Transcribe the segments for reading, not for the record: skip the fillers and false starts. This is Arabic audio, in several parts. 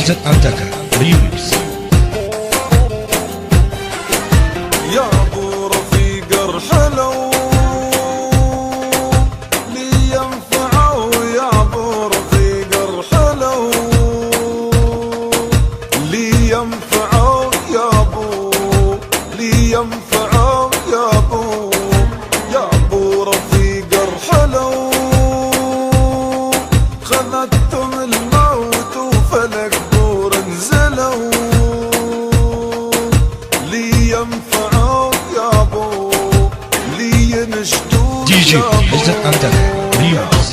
عزت أنتكا ريميكس. يا ابو رفيق ارحلوا لي ينفعوا، يا ابو رفيق ارحلوا لي ينفعوا، يا ابو لي ينفعوا، يا ابو يا ابو رفيق ارحلوا خذتم الموت وفلك دور انزلوا لي ينفعوا، يا ابو لي ينشدوا دي جي عزت أنتكا ريميكس.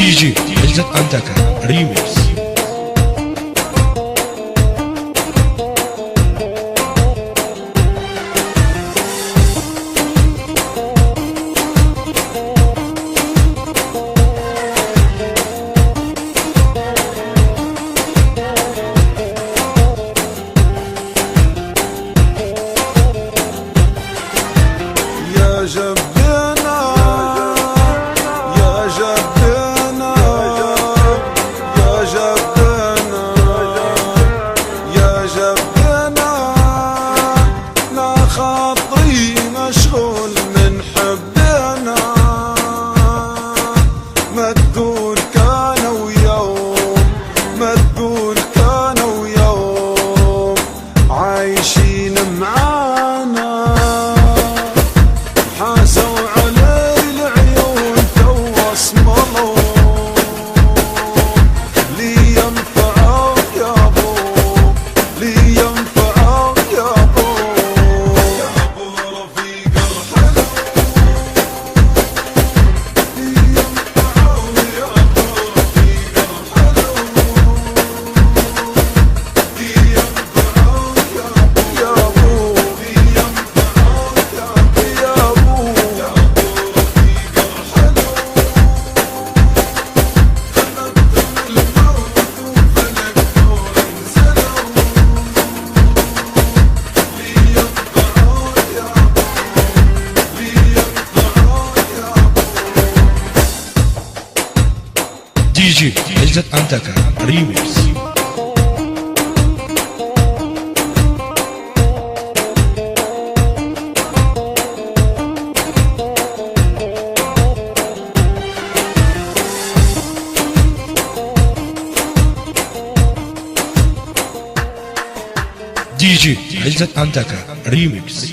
دي جي عزت أنتكا ريميكس. يا جبنا يا جبنا يا جبنا يا جبنا لا خاطري مشغول من حبنا ما تقول كان ويوم ما تقول كان ويوم عايشين معانا حاسوا علي العيون تو اسمروا لي ينفعوا يا ابو لي ينفعوا يا ابو رفيق الحلو لي ينفعوا يا ابو رفيق الحلو لي ينفعوا يا ابو لي ينفعوا يا ابو دي جي عزت أنتكا ريميكس. دي جي عزت أنتكا ريميكس.